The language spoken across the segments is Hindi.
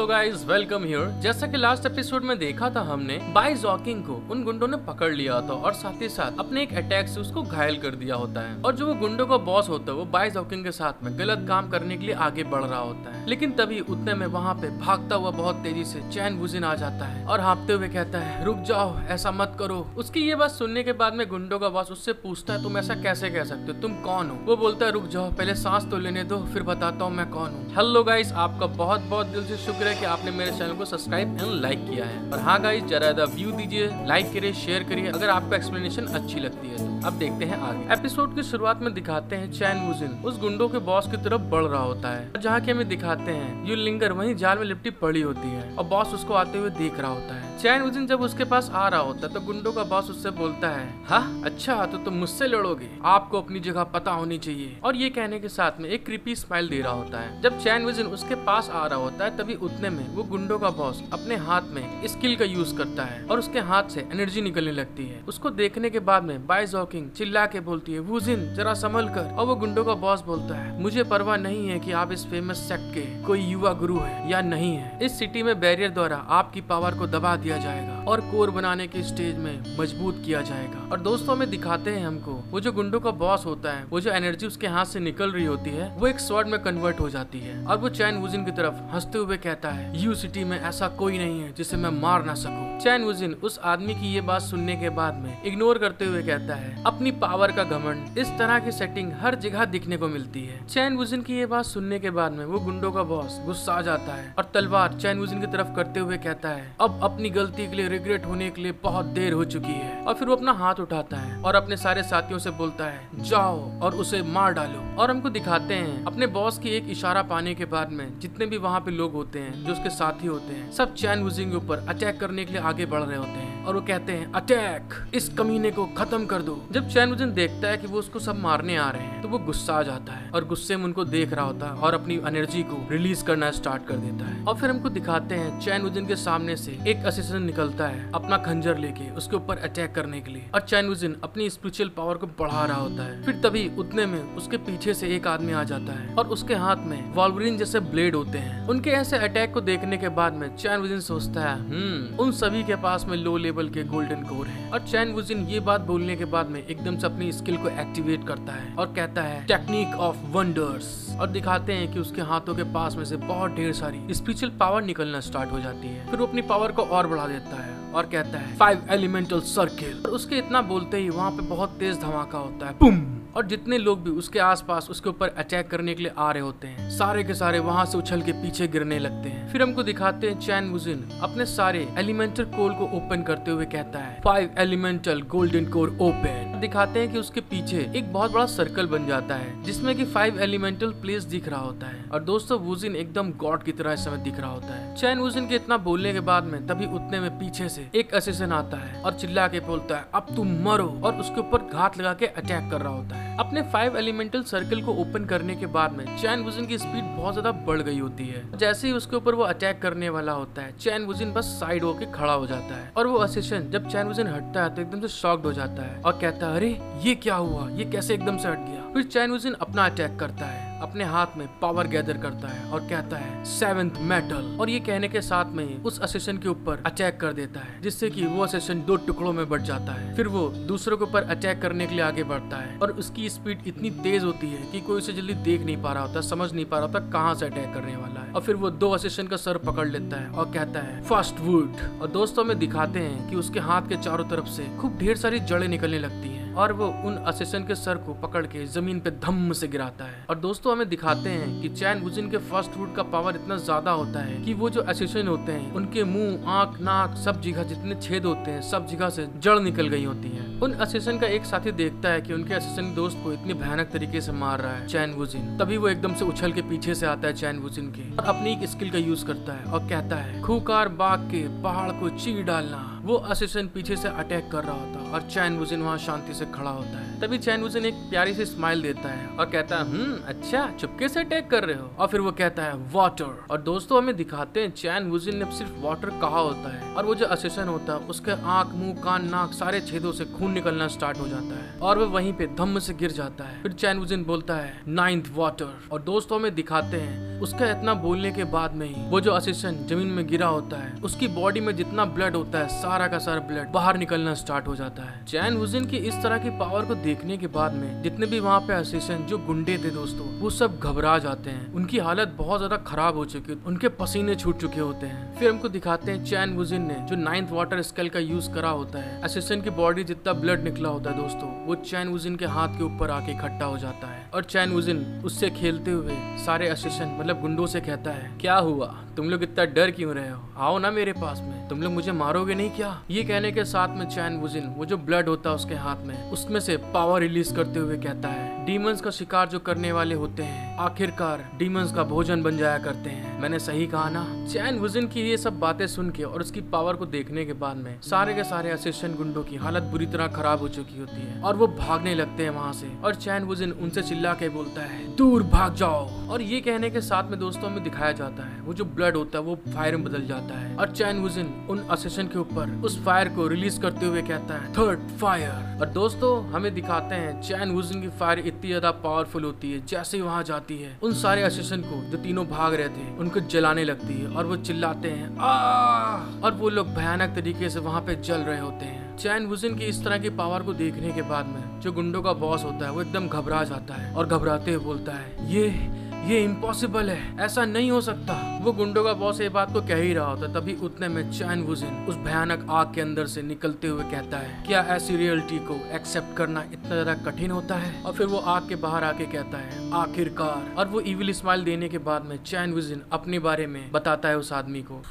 Guys, welcome here. जैसा कि लास्ट एपिसोड में देखा था हमने, बाई जॉकिंग को उन गुंडों ने पकड़ लिया था और साथ ही साथ अपने एक अटैक से उसको घायल कर दिया होता है। और जो वो गुंडों का बॉस होता है वो बाई जॉकिंग के साथ में गलत काम करने के लिए आगे बढ़ रहा होता है। लेकिन तभी उतने में वहाँ पे भागता हुआ बहुत तेजी से चैन वुजिन आ जाता है और हाँफते हुए कहता है, रुक जाओ, ऐसा मत करो। उसकी ये बात सुनने के बाद में गुंडों का बॉस उससे पूछता है, तुम ऐसा कैसे कह सकते हो, तुम कौन हो? वो बोलता है, रुक जाओ, पहले सांस तो लेने दो, फिर बताता हूँ मैं कौन हूँ। हेलो गाइस, आपका बहुत बहुत दिल से शुक्र है कि आपने मेरे चैनल को सब्सक्राइब एंड लाइक किया है। और हाँ गाइस, जरा व्यू दीजिए, लाइक करिए, शेयर करिए अगर आपको एक्सप्लेनेशन अच्छी लगती है तो। अब देखते हैं आगे। एपिसोड की शुरुआत में दिखाते हैं चैन वुजिन उस गुंडों के बॉस की तरफ बढ़ रहा होता है, जहाँ के हमें दिखाते हैं यू लिंगर वहीं जाल में लिपटी पड़ी होती है और बॉस उसको आते हुए देख रहा होता है। चैन वुजिन जब उसके पास आ रहा होता है तो गुंडों का बॉस उससे बोलता है, हाँ अच्छा, तो तुम मुझसे लड़ोगे, आपको अपनी जगह पता होनी चाहिए। और ये कहने के साथ में एक क्रीपी स्माइल दे रहा होता है। जब चैन वुजिन उसके पास आ रहा होता है तभी उतने में वो गुंडों का बॉस अपने हाथ में स्किल का यूज करता है और उसके हाथ से एनर्जी निकलने लगती है। उसको देखने के बाद में बाई जॉकिंग चिल्ला के बोलती है, वुजिन जरा संभल कर। और वो गुंडों का बॉस बोलता है, मुझे परवाह नहीं है कि आप इस फेमस सेक्ट के कोई युवा गुरु है या नहीं है। इस सिटी में बैरियर द्वारा आपकी पावर को दबा दिया जाएगा और कोर बनाने की स्टेज में मजबूत किया जाएगा। और दोस्तों में दिखाते हैं हमको वो जो गुंडों का बॉस होता है, वो जो एनर्जी उसके हाथ से निकल रही होती है वो एक स्वॉर्ड में कन्वर्ट हो जाती है और वो चैन वुजिन की तरफ हंसते हुए कहता है, यू सिटी में ऐसा कोई नहीं है जिसे मैं मार ना सकूं। चैन वुजिन उस आदमी की ये बात सुनने के बाद में इग्नोर करते हुए कहता है, अपनी पावर का घमंड, इस तरह की सेटिंग हर जगह दिखने को मिलती है। चैन वुजिन की ये बात सुनने के बाद में वो गुंडों का बॉस गुस्सा आ जाता है और तलवार चैन वुजिन की तरफ करते हुए कहता है, अब अपनी गलती के लिए रिग्रेट होने के लिए बहुत देर हो चुकी है। और फिर वो अपना हाथ उठाता है और अपने सारे साथियों से बोलता है, जाओ और उसे मार डालो। और हमको दिखाते हैं अपने बॉस की एक इशारा पाने के बाद में जितने भी वहाँ पे लोग होते हैं जो उसके साथी होते हैं, सब चैन वुजिन के ऊपर अटैक करने के लिए आगे बढ़ रहे होते हैं और वो कहते हैं, अटैक, इस कमीने को खत्म कर दो। जब चैन वुजिन देखता है कि वो उसको सब मारने आ रहे हैं तो वो गुस्सा आ जाता है और गुस्से में उनको देख रहा होता है और अपनी एनर्जी को रिलीज करना स्टार्ट कर देता है। और फिर हमको दिखाते हैं चैन वुजिन के सामने से एक असिस्टेंट निकलता है अपना खंजर लेके उसके ऊपर अटैक करने के लिए और चैन वुजिन अपनी स्पिरिचुअल पावर को बढ़ा रहा होता है। फिर तभी उतने में उसके पीछे से एक आदमी आ जाता है और उसके हाथ में वॉल्वरिन जैसे ब्लेड होते हैं। उनके ऐसे अटैक को देखने के बाद में चैन वुजिन सोचता है, उन सभी के पास में लो लेवल के गोल्डन कोर है। और चैन वुजिन ये बात बोलने के बाद में एकदम से अपनी स्किल को एक्टिवेट करता है और कहता है, टेक्निक ऑफ वंडर्स। और दिखाते हैं कि उसके हाथों के पास में से बहुत ढेर सारी स्पिरिचुअल पावर निकलना स्टार्ट हो जाती है। फिर वो अपनी पावर को और बढ़ा देता है और कहता है, 5 एलिमेंटल सर्किल। और उसके इतना बोलते ही वहाँ पे बहुत तेज धमाका होता है, बूम। और जितने लोग भी उसके आसपास उसके ऊपर अटैक करने के लिए आ रहे होते हैं, सारे के सारे वहां से उछल के पीछे गिरने लगते हैं। फिर हमको दिखाते हैं चैन वुजिन अपने सारे एलिमेंटल कोर को ओपन करते हुए कहता है, 5 एलिमेंटल गोल्डन कोर ओपन। दिखाते हैं कि उसके पीछे एक बहुत बड़ा सर्कल बन जाता है जिसमें कि 5 एलिमेंटल प्लेस दिख रहा होता है। और दोस्तों, वुजिन एकदम गॉड की तरह इस समय दिख रहा होता है। चैन वुजिन के इतना बोलने के बाद में तभी उतने में पीछे से एक असिस्टेंट आता है और चिल्ला के बोलता है, अब तुम मरो। और उसके ऊपर घात लगा के अटैक कर रहा होता है। अपने 5 एलिमेंटल सर्कल को ओपन करने के बाद में चैन वुजिन की स्पीड बहुत ज्यादा बढ़ गई होती है। जैसे ही उसके ऊपर वो अटैक करने वाला होता है, चैन वुजिन बस साइड होके खड़ा हो जाता है। और वो असिस्टेंट जब चैन वुजिन हटता है तो एकदम से शॉक्ड हो जाता है और कहता है, अरे ये क्या हुआ, ये कैसे एकदम से हट गया। फिर चैन वुजिन अपना अटैक करता है, अपने हाथ में पावर गैदर करता है और कहता है, 7th मेटल। और ये कहने के साथ में ही उस असिस्टेंट के ऊपर अटैक कर देता है जिससे कि वो असिस्टेंट 2 टुकड़ों में बढ़ जाता है। फिर वो दूसरों के ऊपर अटैक करने के लिए आगे बढ़ता है और उसकी स्पीड इतनी तेज होती है कि कोई उसे जल्दी देख नहीं पा रहा होता, समझ नहीं पा रहा होता कहाँ से अटैक करने वाला है। और फिर वो 2 असिस्टेंट का सर पकड़ लेता है और कहता है, फर्स्ट वुड। और दोस्तों में दिखाते हैं कि उसके हाथ के चारों तरफ से खूब ढेर सारी जड़ें निकलने लगती हैं और वो उन असिस्टेंट के सर को पकड़ के जमीन पे धम्म से गिराता है। और दोस्तों, हमें दिखाते हैं कि चैन वुजिन के फर्स्ट वुड का पावर इतना ज्यादा होता है कि वो जो असिस्टेंट होते हैं उनके मुंह, आंख, नाक, सब जगह जितने छेद होते हैं सब जगह से जड़ निकल गई होती है। उन असिस्टेंट का एक साथी देखता है कि उनके असिस्टेंट दोस्त को इतनी भयानक तरीके से मार रहा है चैन वुजिन। तभी वो एकदम से उछल के पीछे से आता है चैन वुजिन के और अपनी एक स्किल का यूज करता है और कहता है, खूंखार बाघ के पहाड़ को चीर डालना। वो असिस्टेंट पीछे से अटैक कर रहा होता और चैन वुजिन वहाँ शांति से खड़ा होता है। तभी चैन वुजिन एक प्यारी सी स्माइल देता है और कहता है अच्छा चुपके से अटैक कर रहे हो। और फिर वो कहता है वाटर। और दोस्तों हमें दिखाते हैं चैन वुजिन ने सिर्फ वाटर कहा होता है और वो जो असिस्टेंट होता है उसके आंख, मुंह, कान, नाक सारे छेदों से खून निकलना स्टार्ट हो जाता है और वो वहीं पे धम्म से गिर जाता है। फिर चैन वुजिन बोलता है 9th वाटर। और दोस्तों हमें दिखाते हैं उसका इतना बोलने के बाद में ही वो जो असिस्टेंट जमीन में गिरा होता है उसकी बॉडी में जितना ब्लड होता है सारा का सारा ब्लड बाहर निकलना स्टार्ट हो जाता है। चैन वुजिन की इस तरह की पावर को देखने के बाद में जितने भी वहाँ पे असिस्टेंट जो गुंडे थे दोस्तों वो सब घबरा जाते हैं। उनकी हालत बहुत ज्यादा खराब हो चुकी है, उनके पसीने छूट चुके होते हैं। फिर हमको दिखाते हैं चैन वुजिन ने जो 9th वाटर स्केल का यूज करा होता है। असिस्टेंट की बॉडी जितना ब्लड निकला होता है दोस्तों वो चैन वुजिन के हाथ के ऊपर आके इकट्ठा हो जाता है और चैन वुजिन उससे खेलते हुए सारे असिस्टेंट मतलब गुंडों से कहता है क्या हुआ, तुम लोग इतना डर क्यों रहे हो, आओ ना मेरे पास में, तुम लोग मुझे मारोगे नहीं क्या। ये कहने के साथ में चैन वुजिन वो जो ब्लड होता है उसके हाथ में उसमें से पावर रिलीज करते हुए कहता है डीमंस का शिकार जो करने वाले होते हैं आखिरकार डीमंस का भोजन बन जाया करते हैं। मैंने सही कहा ना। चैन वुजिन की ये सब बातें सुन के और उसकी पावर को देखने के बाद में सारे के सारे असिस्टेंट गुंडों की हालत बुरी तरह खराब हो चुकी होती है और वो भागने लगते हैं वहाँ से। और चैन वुजिन उनसे चिल्ला के बोलता है दूर भाग जाओ। और ये कहने के साथ में दोस्तों हमें दिखाया जाता है वो जो ब्लड होता है वो फायर में बदल जाता है और चैन वुजिन उन असिस्टेंट के ऊपर उस फायर को रिलीज करते हुए कहता है 3rd फायर। और दोस्तों हमें दिखाते हैं चैन वुजिन की फायर इतनी ज्यादा पावरफुल होती है जैसे ही वहाँ जाती है उन सारे असिस्टेंट को जो तीनों भाग रहे थे उनको जलाने लगती है और वो चिल्लाते हैं और वो लोग भयानक तरीके से वहाँ पे जल रहे होते हैं। चैन वुजिन की इस तरह की पावर को देखने के बाद में जो गुंडों का बॉस होता है वो एकदम घबरा जाता है और घबराते हुए बोलता है ये इम्पॉसिबल है, ऐसा नहीं हो सकता। वो गुंडों का बॉस ये बात को कह ही रहा होता तभी उतने में चैन वुजिन उस भयानक आग के अंदर से निकलते हुए कहता है क्या ऐसी रियलिटी को एक्सेप्ट करना इतना ज्यादा कठिन होता है। और फिर वो आग के बाहर आके कहता है आखिरकार। और वो इविल स्माइल देने के बाद में चैन वुजिन अपने बारे में बताता है उस आदमी को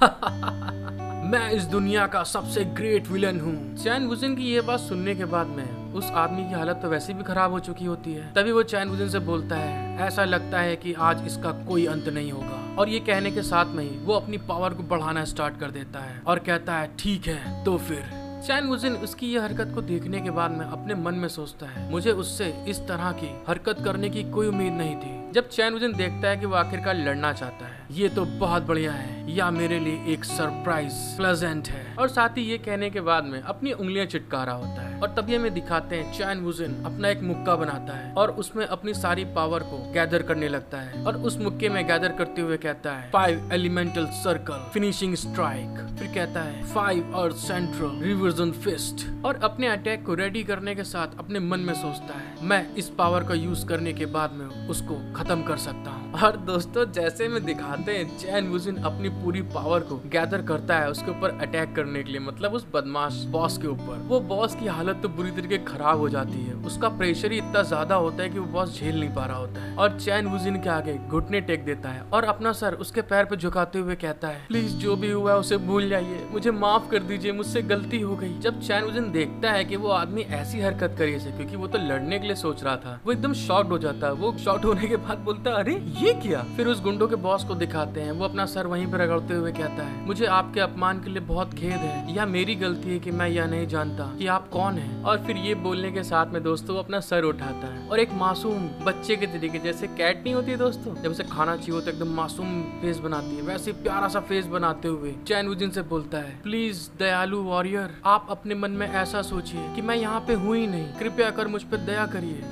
मैं इस दुनिया का सबसे ग्रेट विलन हूँ। चैन वुजिन की ये बात सुनने के बाद में उस आदमी की हालत तो वैसे भी खराब हो चुकी होती है। तभी वो चैन वुजिन से बोलता है ऐसा लगता है कि आज इसका कोई अंत नहीं होगा। और ये कहने के साथ में ही वो अपनी पावर को बढ़ाना स्टार्ट कर देता है और कहता है ठीक है तो फिर। चैन वुजिन उसकी ये हरकत को देखने के बाद में अपने मन में सोचता है मुझे उससे इस तरह की हरकत करने की कोई उम्मीद नहीं थी। जब चैन वुजिन देखता है कि वो आखिरकार लड़ना चाहता है ये तो बहुत बढ़िया है या मेरे लिए एक सरप्राइज प्लेजेंट है। और साथ ही ये कहने के बाद में अपनी उंगलियां चिटका रहा होता है और तभी हमें दिखाते हैं चैन वुजिन अपना एक मुक्का बनाता है और उसमें अपनी सारी पावर को गैदर करने लगता है और उस मुक्के में गैदर करते हुए कहता है 5 एलिमेंटल सर्कल फिनिशिंग स्ट्राइक। फिर कहता है 5 अर्थ सेंट्रल रिवर्जन फिस्ट और अपने अटैक को रेडी करने के साथ अपने मन में सोचता है मैं इस पावर का यूज करने के बाद में उसको खत्म कर सकता हूँ। और दोस्तों जैसे में दिखाते हैं चैन वुजिन अपनी पूरी पावर को गैदर करता है उसके ऊपर अटैक करने के लिए मतलब उस बदमाश बॉस के ऊपर। वो बॉस की हालत तो बुरी तरीके खराब हो जाती है, उसका प्रेशर ही इतना ज्यादा होता है कि वो बॉस झेल नहीं पा रहा होता है और चैन वुजिन के आगे घुटने टेक देता है और अपना सर उसके पैर पे झुकाते हुए कहता है प्लीज जो भी हुआ है उसे भूल जाइए, मुझे माफ कर दीजिए, मुझसे गलती हो गई। जब चैन वुजिन देखता है कि वो आदमी ऐसी हरकत करी से क्योंकि वो तो लड़ने के लिए सोच रहा था वो एकदम शॉक्ड हो जाता है। वो शॉक्ड होने के बाद बोलता है अरे ये क्या। फिर उस गुंडों के बॉस को दिखाते हैं वो अपना सर वहीं पर रगड़ते हुए कहता है मुझे आपके अपमान के लिए बहुत खेद है, यह मेरी गलती है कि मैं यह नहीं जानता कि आप कौन हैं। और फिर ये बोलने के साथ में दोस्तों वो अपना सर उठाता है और एक मासूम बच्चे के तरीके जैसे कैट नहीं होती है दोस्तों जब उसे खाना चाहिए तो एकदम मासूम फेस बनाती है वैसे प्यारा सा फेस बनाते हुए चैन वुजिन से बोलता है प्लीज दयालु वॉरियर आप अपने मन में ऐसा सोचिए कि मैं यहाँ पे हूँ ही नहीं, कृपया कर मुझ पर दया करिए।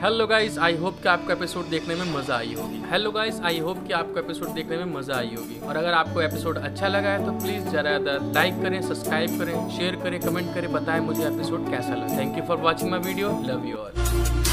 हेलो गाइस आई होप कि आपको एपिसोड देखने में मजा आई होगी। हेलो गाइस आई होप कि आपको एपिसोड देखने में मजा आई होगी और अगर आपको एपिसोड अच्छा लगा है तो प्लीज जरा लाइक करें, सब्सक्राइब करें, शेयर करें, कमेंट करें, बताएं मुझे एपिसोड कैसा लगा। Thank you for watching my video, love you all.